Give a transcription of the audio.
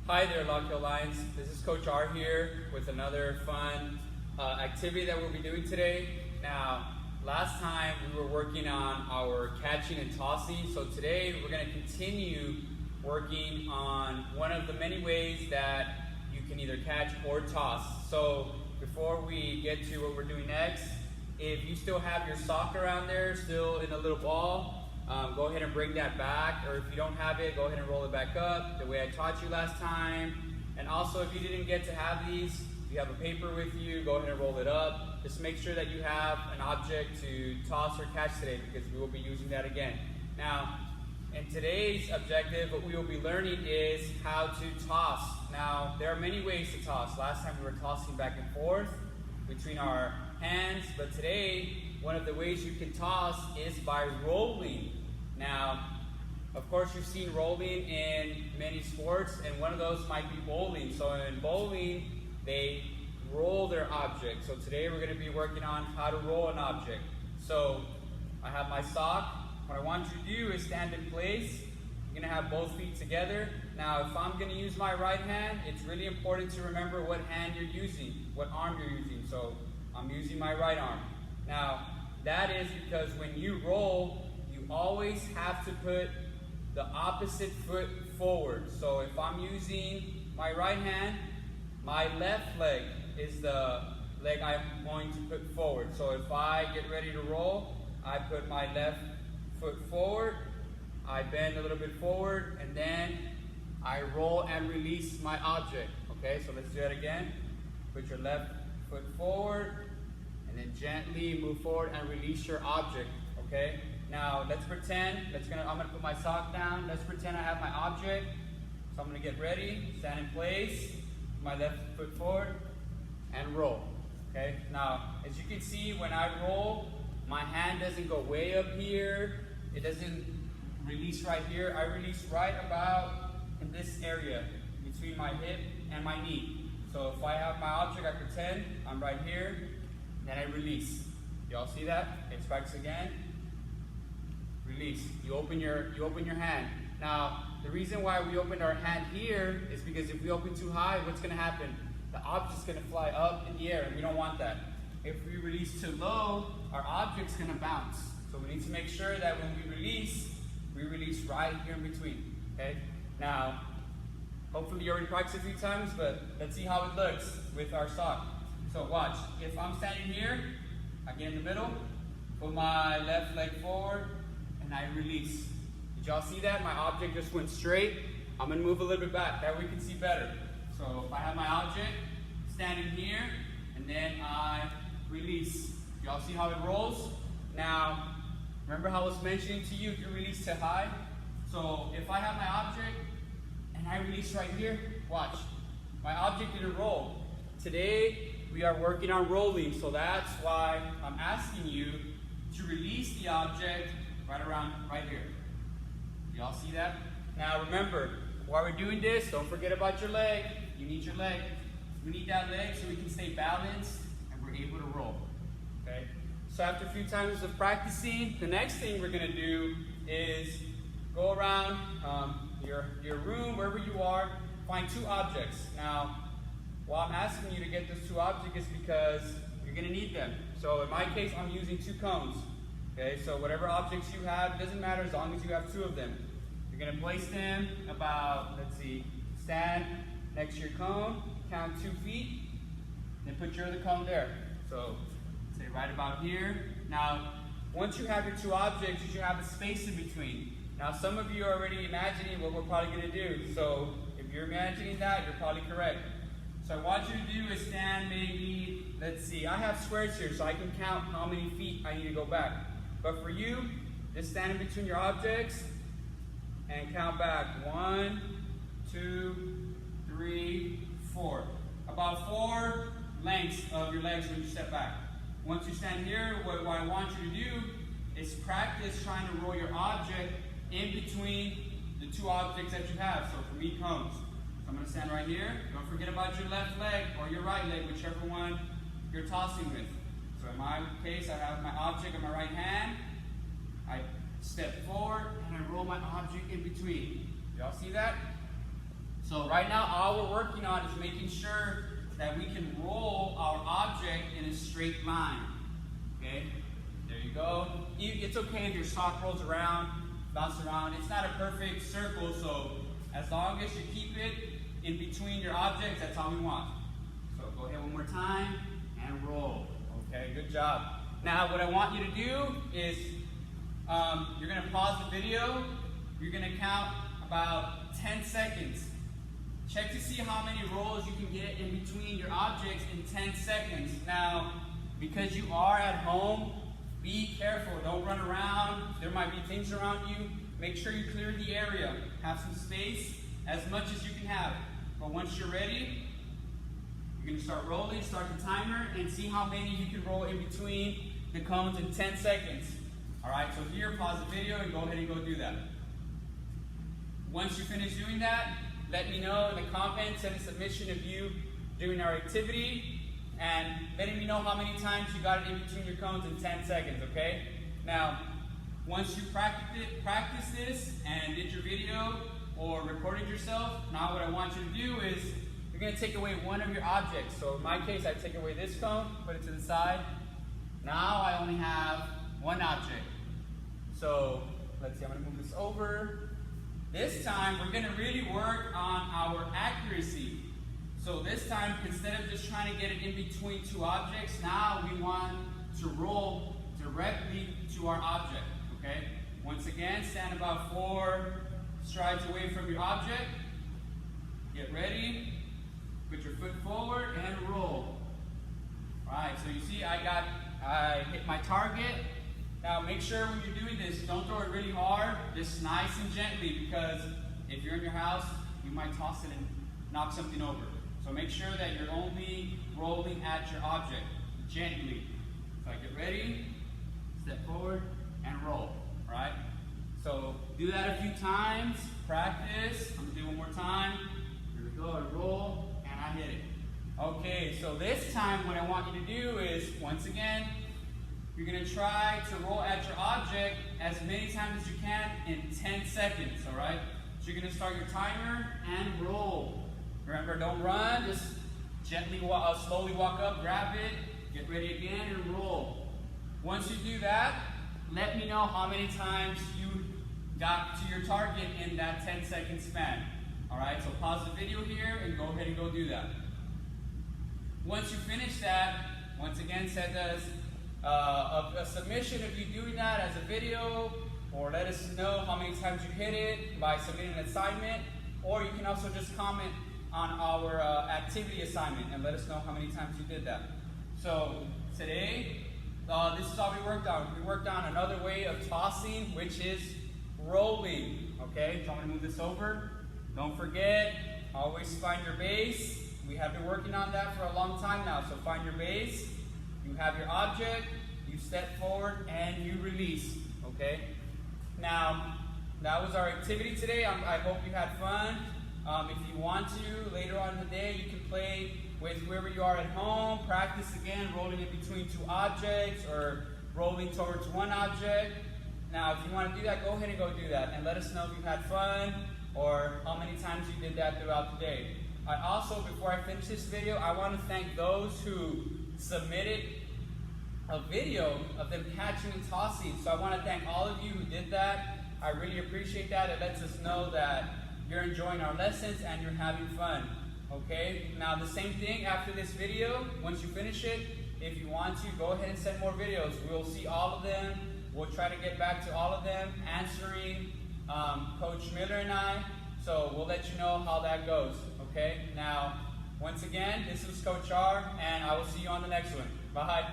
Hi there, Lock Hill Lions. This is Coach R here with another fun activity that we'll be doing today. Now, last time we were working on our catching and tossing, so today we're going to continue working on one of the many ways that you can either catch or toss. So before we get to what we're doing next, if you still have your sock around there, still in a little ball, go ahead and bring that back, or if you don't have it, go ahead and roll it back up the way I taught you last time. And also, if you didn't get to have these, if you have a paper with you, go ahead and roll it up. Just make sure that you have an object to toss or catch today, because we will be using that again. Now, in today's objective, what we will be learning is how to toss. Now, there are many ways to toss. Last time we were tossing back and forth between our hands, but today, one of the ways you can toss is by rolling. Now, of course, you've seen rolling in many sports, and one of those might be bowling. So in bowling, they roll their object. So today we're going to be working on how to roll an object. So I have my sock. What I want you to do is stand in place. You're going to have both feet together. Now, if I'm going to use my right hand, it's really important to remember what hand you're using, what arm you're using. So I'm using my right arm. Now, that is because when you roll, you always have to put the opposite foot forward. So if I'm using my right hand, my left leg is the leg I'm going to put forward. So if I get ready to roll, I put my left foot forward, I bend a little bit forward, and then I roll and release my object. Okay, so let's do that again. Put your left foot forward, and then gently move forward and release your object, okay? Now, let's pretend, I'm gonna put my sock down. Let's pretend I have my object. So I'm gonna get ready, stand in place, my left foot forward, and roll, okay? Now, as you can see, when I roll, my hand doesn't go way up here. It doesn't release right here. I release right about in this area, between my hip and my knee. So if I have my object, I pretend I'm right here, then I release. Y'all see that? Let's practice again. Release. You open your hand. Now, the reason why we opened our hand here is because if we open too high, what's going to happen? The object's going to fly up in the air, and we don't want that. If we release too low, our object's going to bounce. So we need to make sure that when we release right here in between. Okay? Now, hopefully you already practiced a few times, but let's see how it looks with our sock. So watch, if I'm standing here, I get in the middle, put my left leg forward, and I release. Did y'all see that? My object just went straight. I'm gonna move a little bit back, that way we can see better. So if I have my object standing here, and then I release. Y'all see how it rolls? Now, remember how I was mentioning to you, if you release too high? So if I have my object, and I release right here, watch. My object didn't roll. Today, we are working on rolling, so that's why I'm asking you to release the object right here. Y'all see that? Now remember, while we're doing this, don't forget about your leg. You need your leg. We need that leg so we can stay balanced and we're able to roll. Okay? So after a few times of practicing, the next thing we're gonna do is go around your room, wherever you are, find two objects. Now, why I'm asking you to get those two objects is because you're going to need them. So in my case, I'm using two cones. Okay, so whatever objects you have, doesn't matter as long as you have two of them. You're going to place them about, stand next to your cone, count 2 feet, then put your other cone there. So say right about here. Now, once you have your two objects, you should have a space in between. Now, some of you are already imagining what we're probably going to do. So if you're imagining that, you're probably correct. So I want you to do is stand maybe, I have squares here so I can count how many feet I need to go back. But for you, just stand in between your objects and count back. 1, 2, 3, 4. About 4 lengths of your legs when you step back. Once you stand here, what I want you to do is practice trying to roll your object in between the two objects that you have. So for me, cones. I'm going to stand right here. Don't forget about your left leg or your right leg, whichever one you're tossing with. So in my case, I have my object in my right hand. I step forward and I roll my object in between. Y'all see that? So So right now, all we're working on is making sure that we can roll our object in a straight line. Okay, there you go. It's okay if your sock rolls around, bounce around. It's not a perfect circle, so as long as you keep it in between your objects, that's all we want. So go ahead one more time and roll. Okay, good job. Now what I want you to do is you're going to pause the video. You're going to count about 10 seconds. Check to see how many rolls you can get in between your objects in 10 seconds. Now, because you are at home, be careful. Don't run around. There might be things around you. Make sure you clear the area. Have some space, as much as you can have. But once you're ready, you're going to start rolling, start the timer, and see how many you can roll in between the cones in 10 seconds. Alright, so here, pause the video and go ahead and go do that. Once you finish doing that, let me know in the comments, send a submission of you doing our activity, and letting me know how many times you got it in between your cones in 10 seconds, okay? Now, once you practice this and did your video or recorded yourself, now what I want you to do is you're going to take away one of your objects. So in my case, I take away this cone, put it to the side. Now I only have one object. So let's see, I'm going to move this over. This time we're going to really work on our accuracy. So this time, instead of just trying to get it in between two objects, now we want to roll directly to our object. Okay? Once again, stand about 4 strides away from your object. Get ready. Put your foot forward and roll. Alright, so you see I hit my target. Now make sure when you're doing this, don't throw it really hard, just nice and gently, because if you're in your house, you might toss it and knock something over. So make sure that you're only rolling at your object, gently. So I get ready, step forward, and roll. Alright? So do that a few times, practice. I'm going to do one more time. Here we go, I roll, and I hit it. Okay, so this time what I want you to do is, once again, you're going to try to roll at your object as many times as you can in 10 seconds, all right? So you're going to start your timer and roll. Remember, don't run, just gently, slowly walk up, grab it, get ready again, and roll. Once you do that, let me know how many times you got to your target in that 10-second span. All right, so pause the video here and go ahead and go do that. Once you finish that, once again, send us a submission of you doing that as a video, or let us know how many times you hit it by submitting an assignment, or you can also just comment on our activity assignment and let us know how many times you did that. So today, this is all we worked on. We worked on another way of tossing, which is rolling. Okay, so I'm going to move this over. Don't forget, always find your base. We have been working on that for a long time now, so find your base. You have your object, you step forward, and you release, okay? Now, that was our activity today. I hope you had fun. If you want to, later on in the day, you can play with whoever you are at home. Practice again, rolling in between two objects or rolling towards one object. Now, if you want to do that, go ahead and go do that. And let us know if you had fun or how many times you did that throughout the day. I also, before I finish this video, I want to thank those who submitted a video of them catching and tossing. So I want to thank all of you who did that. I really appreciate that. It lets us know that you're enjoying our lessons and you're having fun. Okay? Now the same thing after this video, once you finish it, if you want to, go ahead and send more videos. We'll see all of them. We'll try to get back to all of them, answering Coach Miller and I. So we'll let you know how that goes. Okay? Now, once again, this was Coach R, and I will see you on the next one. Bye.